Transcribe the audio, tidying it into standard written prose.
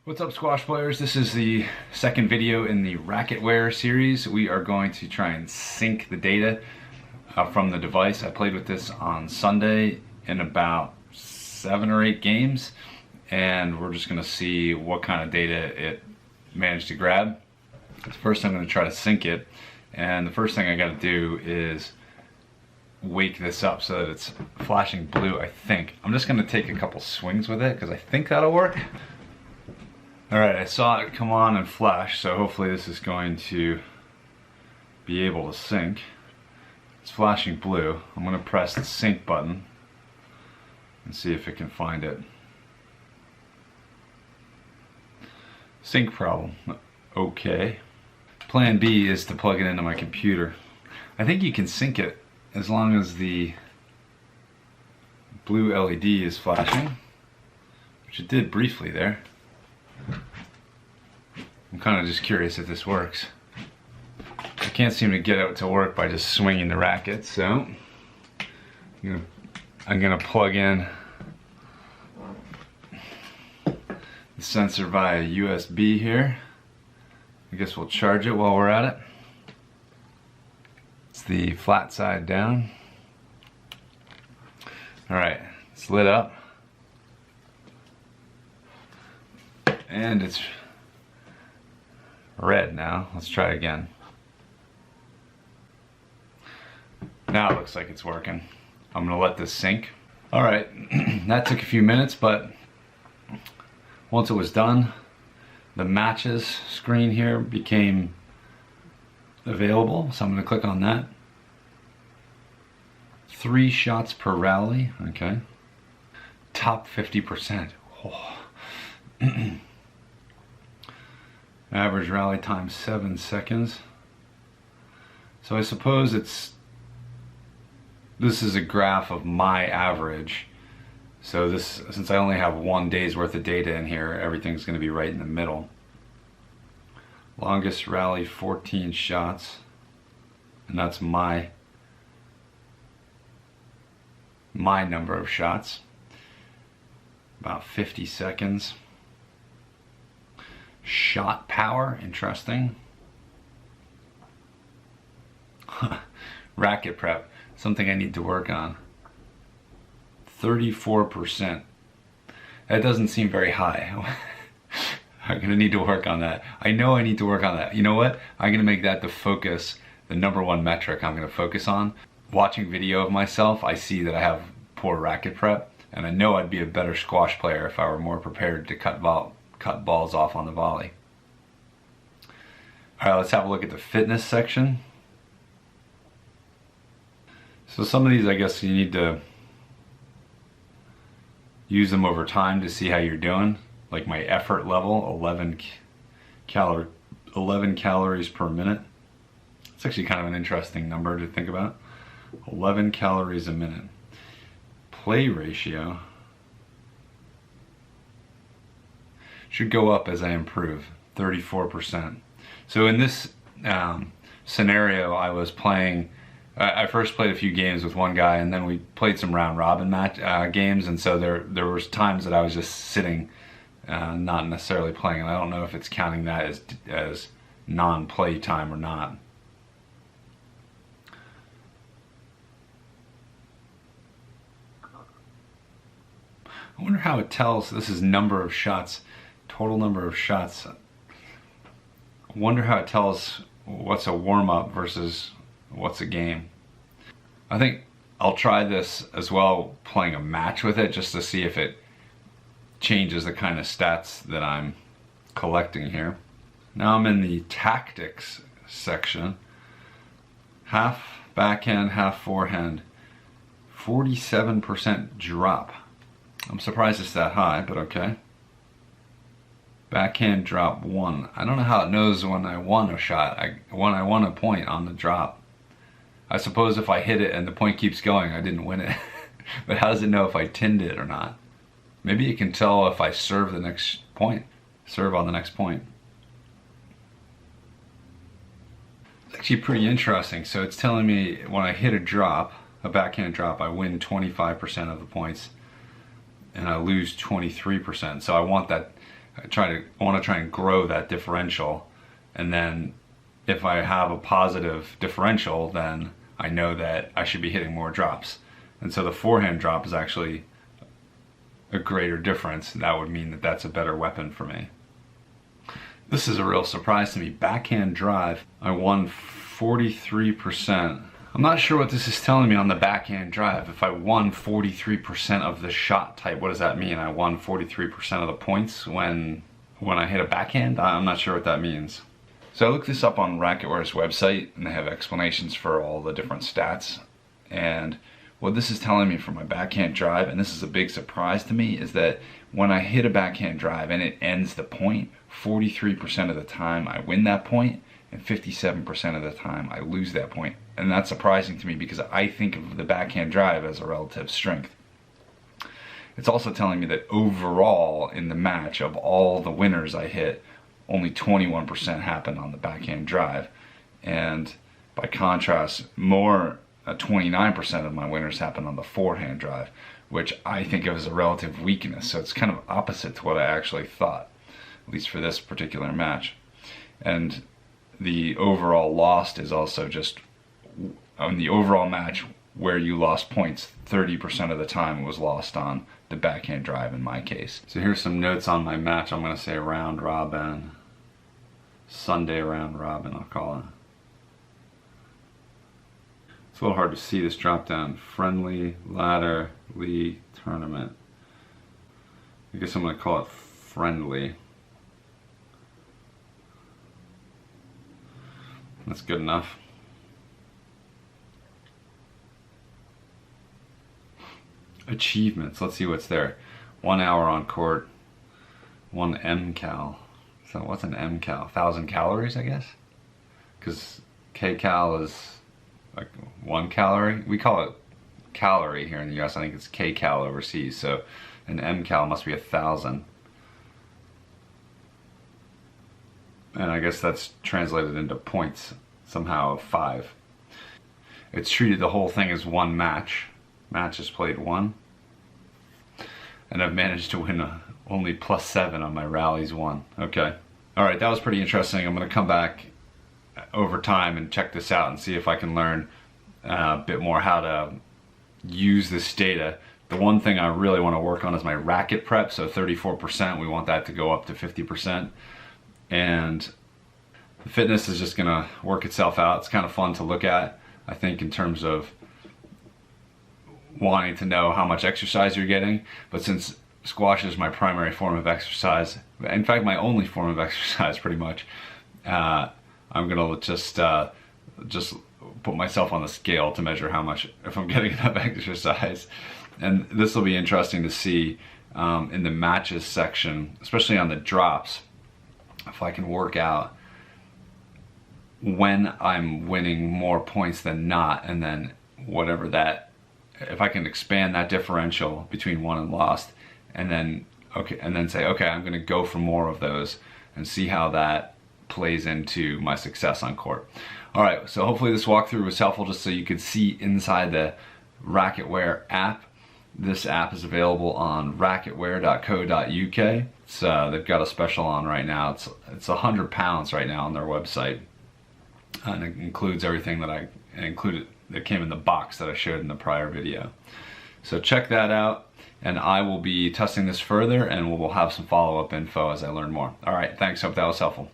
What's up, squash players? This is the second video in the Racketware series. We are going to try and sync the data from the device. I played with this on Sunday in about 7 or 8 games, and we're just going to see what kind of data it managed to grab. First, I'm going to try to sync it, and the first thing I got to do is wake this up so that it's flashing blue, I think. I'm just going to take a couple swings with it because I think that'll work. Alright, I saw it come on and flash, so hopefully this is going to be able to sync. It's flashing blue. I'm going to press the sync button and see if it can find it. Sync problem. Okay. Plan B is to plug it into my computer. I think you can sync it as long as the blue LED is flashing, which it did briefly there. I'm kind of just curious if this works. I can't seem to get it to work by just swinging the racket, so I'm gonna plug in the sensor via USB here. I guess we'll charge it while we're at it. It's the flat side down. Alright, it's lit up. And it's red now. Let's try again. Now it looks like it's working. I'm gonna let this sync. Alright, that took a few minutes, but once it was done, the matches screen here became available, so I'm gonna click on that. 3 shots per rally, okay. Top 50%. Oh. Average rally time 7 seconds. So I suppose this is a graph of my average. So since I only have 1 day's worth of data in here, everything's going to be right in the middle. Longest rally 14 shots, and that's my number of shots. About 50 seconds. Shot power, interesting. Racket prep, something I need to work on. 34%. That doesn't seem very high. I'm gonna need to work on that. I know I need to work on that. You know what? I'm gonna make that the focus, the #1 metric I'm gonna focus on. Watching video of myself, I see that I have poor racket prep, and I know I'd be a better squash player if I were more prepared to cut balls off on the volley. Alright, let's have a look at the fitness section. So some of these, I guess you need to use them over time to see how you're doing. Like my effort level, 11 calories per minute. It's actually kind of an interesting number to think about. 11 calories a minute. Play ratio should go up as I improve, 34%. So in this scenario, I was playing, I first played a few games with one guy, and then we played some round robin games, and so there was times that I was just sitting, not necessarily playing, and I don't know if it's counting that as non-play time or not. I wonder how it tells. This is number of shots, total number of shots. I wonder how it tells what's a warm-up versus what's a game. I think I'll try this as well, playing a match with it, just to see if it changes the kind of stats that I'm collecting here. Now I'm in the tactics section. Half backhand, half forehand. 47% drop. I'm surprised it's that high, but okay. Backhand drop 1. I don't know how it knows when I won a shot, when I won a point on the drop. I suppose if I hit it and the point keeps going, I didn't win it. But how does it know if I tinned it or not? Maybe it can tell if I serve the next point. Serve on the next point. It's actually pretty interesting. So it's telling me when I hit a drop, a backhand drop, I win 25% of the points and I lose 23%. So I want that I want to try and grow that differential, and then if I have a positive differential, then I know that I should be hitting more drops. And so the forehand drop is actually a greater difference. That would mean that that's a better weapon for me. This is a real surprise to me. Backhand drive, I won 43%. I'm not sure what this is telling me on the backhand drive. If I won 43% of the shot type, what does that mean? I won 43% of the points when I hit a backhand? I'm not sure what that means. So I looked this up on Racketware's website, and they have explanations for all the different stats. And what this is telling me for my backhand drive, and this is a big surprise to me, is that when I hit a backhand drive and it ends the point, 43% of the time I win that point, and 57% of the time I lose that point. And that's surprising to me because I think of the backhand drive as a relative strength. It's also telling me that overall in the match, of all the winners I hit, only 21% happened on the backhand drive. And by contrast, 29% of my winners happened on the forehand drive, which I think of as a relative weakness. So it's kind of opposite to what I actually thought, at least for this particular match. And the overall lost is also just, on the overall match where you lost points, 30% of the time it was lost on the backhand drive in my case. So here's some notes on my match. I'm going to say round robin, Sunday round robin, I'll call it. It's a little hard to see this drop down. Friendly, ladder, league, tournament. I guess I'm going to call it friendly. That's good enough. Achievements, let's see what's there. 1 hour on court, 1 mcal. So what's an mcal? 1,000 calories, I guess? Because kcal is like 1 calorie. We call it calorie here in the US. I think it's kcal overseas. So an mcal must be 1,000. And I guess that's translated into points somehow of 5. It's treated the whole thing as one match. Match is played 1. And I've managed to win only +7 on my rallies 1. Okay. Alright, that was pretty interesting. I'm going to come back over time and check this out and see if I can learn a bit more how to use this data. The one thing I really want to work on is my racket prep, so 34%. We want that to go up to 50%. And the fitness is just going to work itself out. It's kind of fun to look at, I think, in terms of wanting to know how much exercise you're getting. But since squash is my primary form of exercise, in fact my only form of exercise pretty much, I'm gonna just put myself on the scale to measure how much, if I'm getting enough exercise. And this will be interesting to see in the matches section, especially on the drops, if I can work out when I'm winning more points than not, and then whatever that, if I can expand that differential between won and lost, and then say, okay, I'm going to go for more of those and see how that plays into my success on court. All right, so hopefully this walkthrough was helpful, just so you could see inside the Racketware app. This app is available on racketware.co.uk. They've got a special on right now. It's £100 right now on their website, and it includes everything that that came in the box that I showed in the prior video. So check that out, and I will be testing this further, and we'll have some follow-up info as I learn more. All right, thanks. Hope that was helpful.